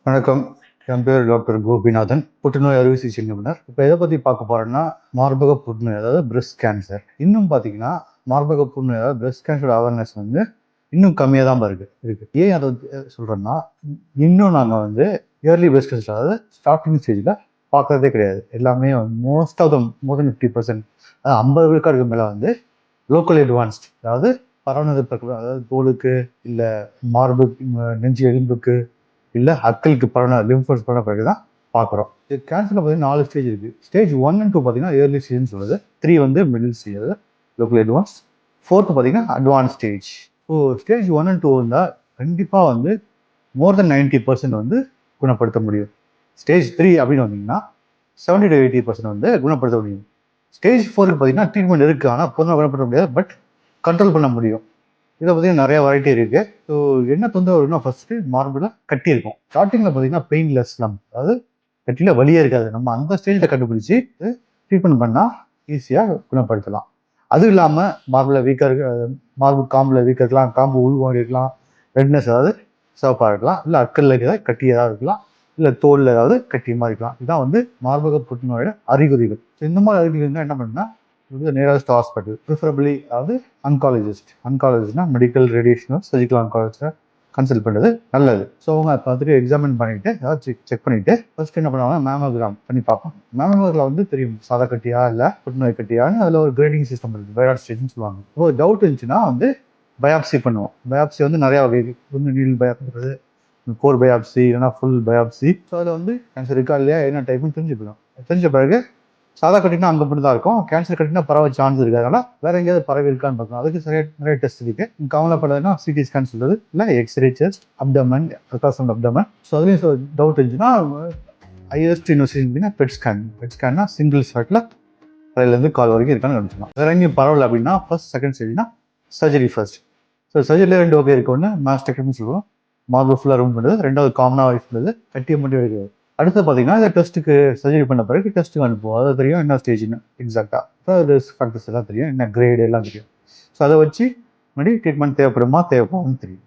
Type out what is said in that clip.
வணக்கம். என் பேர் டாக்டர் கோபிநாதன், புற்றுநோய் அறுவை சிகிச்சை நிபுணர். இப்போ எதை பற்றி பார்க்க போகிறோன்னா, மார்பக புற்றுநோய், அதாவது பிரெஸ்ட் கேன்சர். இன்னும் பார்த்தீங்கன்னா, மார்பக புற்றுநோய், அதாவது பிரெஸ்ட் கேன்சரோட அவேர்னஸ் இன்னும் கம்மியாக தான் இருக்கு. ஏன் அதை சொல்கிறேன்னா, இன்னும் நாங்கள் இயர்லி பிரெஸ்ட் கேன்சர், அதாவது ஸ்டார்டிங் ஸ்டேஜில் பார்க்குறதே கிடையாது. எல்லாமே மோஸ்ட் ஆஃப் த மோர் தென் 50%, அதாவது 50 விழுக்காடுக்கு மேலே லோக்கல் அட்வான்ஸ்ட், அதாவது பரவனது, அதாவது தோலுக்கு, இல்லை மார்பு, நெஞ்சு எலும்புக்கு, இல்லை அக்களுக்கு பரவ லிம்ஃபோஸ் பரவ பிறகு தான் பார்க்குறோம். இது கேன்சரில் பார்த்தீங்கன்னா 4 ஸ்டேஜ் இருக்குது. ஸ்டேஜ் 1 and 2 பார்த்தீங்கன்னா ஏர்லி ஸ்டேஜ்னு சொல்லுது. 3 மிடில் ஸ்டேஜ், அதாவது லோக்கல் அட்வான்ஸ். 4th பார்த்தீங்கன்னா advance stage. So stage 1 and 2 இருந்தால் கண்டிப்பாக மோர் தென் 90% குணப்படுத்த முடியும். ஸ்டேஜ் 3 அப்படின்னு வந்தீங்கன்னா 70 to 80% குணப்படுத்த முடியும். ஸ்டேஜ் 4க்கு பார்த்தீங்கன்னா ட்ரீட்மெண்ட் இருக்குது, ஆனால் பொருளாக குணப்படுத்த முடியாது, பட் கண்ட்ரோல் பண்ண முடியும். இதை பார்த்தீங்கன்னா நிறைய வெரைட்டி இருக்குது. ஸோ என்ன தொந்தரவு வரும்னா, ஃபர்ஸ்ட்டு மார்பில் கட்டி இருக்கும். ஸ்டார்டிங்கில் பார்த்தீங்கன்னா பெயின்லெஸ் லம்ப், அதாவது கட்டியில் வலியே இருக்காது. நம்ம அந்த ஸ்டேஜில் கண்டுபிடிச்சி ட்ரீட்மெண்ட் பண்ணால் ஈஸியாக குணப்படுத்தலாம். அதுவும் இல்லாமல் மார்பில் வீக்காக இருக்க, மார்பு காம்பில் வீக்காக இருக்கலாம், காம்பு உள்வாங்கி இருக்கலாம், ரெட்னஸ் அதாவது சிவப்பாக இருக்கலாம், இல்லை அக்கல்ல ஏதாவது கட்டி ஏதாவது இருக்கலாம், இல்லை தோலில் ஏதாவது கட்டி மாதிரி இருக்கலாம். இதுதான் மார்பக புற்றுநோயோட அறிகுறிகள். ஸோ இந்த மாதிரி அறிகுறிகள் என்ன பண்ணுன்னா, நியரஸ்ட் ஹாஸ்பிட்டல், ப்ரிஃபரபிளி அதாவது அன்காலஜிஸ்ட்னா மெடிக்கல் ரேடியேஷனோ சர்ஜிக்கல் ஆன்காலஜிஸ்ட்டை கன்சல்ட் பண்ணுறது நல்லது. ஸோ அவங்க பார்த்துட்டு எக்ஸாமின் பண்ணிவிட்டு ஏதாவது செக் பண்ணிவிட்டு ஃபர்ஸ்ட் என்ன பண்ணுவாங்க, மேமோகிராம் பண்ணி பார்ப்போம். மேமோகிராம் தெரியும் சாதா கட்டியா இல்லை புற்றுநோய் கட்டியான்னு. அதில் ஒரு கிரேடிங் சிஸ்டம் இருக்குது, பயாட் ஸ்டேஜ்னு சொல்லுவாங்க. இப்போ டவுட் இருந்துச்சுன்னா பயாப்சி பண்ணுவோம். பயாப்சி நிறையா வகை இருக்குது. நீல் பயாப்சி, கோர் பயாப்சி, இல்லைனா ஃபுல் பயாப்சி. ஸோ அதில் கேன்சர் இருக்கா இல்லையா, என்ன டைப்னு தெரிஞ்சுக்கலாம். தெரிஞ்ச பிறகு சாதா கட்டினா அங்கே மட்டும் தான் இருக்கும், கேன்சர் கட்டினா பரவ சான்ஸ் இருக்குது. அதனால் வேற எங்கேயாவது பரவி இருக்கான்னு பார்க்கணும். அதுக்கு நிறைய டெஸ்ட் இருக்குது. கவலைப்படுறதுன்னா சிடி ஸ்கேன் சொல்றது, இல்லை X ray, chest, abdomen, ultrasound abdomen. So அதுலேயும் டவுட் இருந்துச்சுன்னா ஹையஸ்ட் யூனிவர்சிட்டி பெட் ஸ்கேன்னா சிங்கிள் ஷாட்டில் தலையிலேருந்து கால் வரைக்கும் இருக்கான்னு கண்டுபிடிச்சலாம். வேற எங்கேயும் பரவல அப்படின்னா ஃபர்ஸ்ட் செகண்ட் ஸ்டேஜ்னா சர்ஜரி ஃபர்ஸ்ட். ஸோ சர்ஜரியில் 2 வகை இருக்கு. ஒன்று மாஸ்டெக்டமி சொல்லுவோம், மார்பு ஃபுல்லாக ரிமூவ் பண்ணுறது. 2வது காமனாக வைஸ் பண்ணுறது, கட்டியை மட்டும் எடுக்கிறது. அடுத்து பார்த்தீங்கன்னா இந்த டெஸ்ட்டுக்கு சர்ஜரி பண்ண பிறகு டெஸ்ட்டுக்கு அனுப்புவோம். அது தெரியும் என்ன ஸ்டேஜ்னு எக்ஸாக்டாக, ரிஸ்க் ஃபேக்டர்ஸ் எல்லாம் தெரியும், என்ன கிரேடு எல்லாம் தெரியும். ஸோ அதை வச்சு ட்ரீட்மெண்ட் தேவைப்படுமா தேவைப்படும் தெரியும்.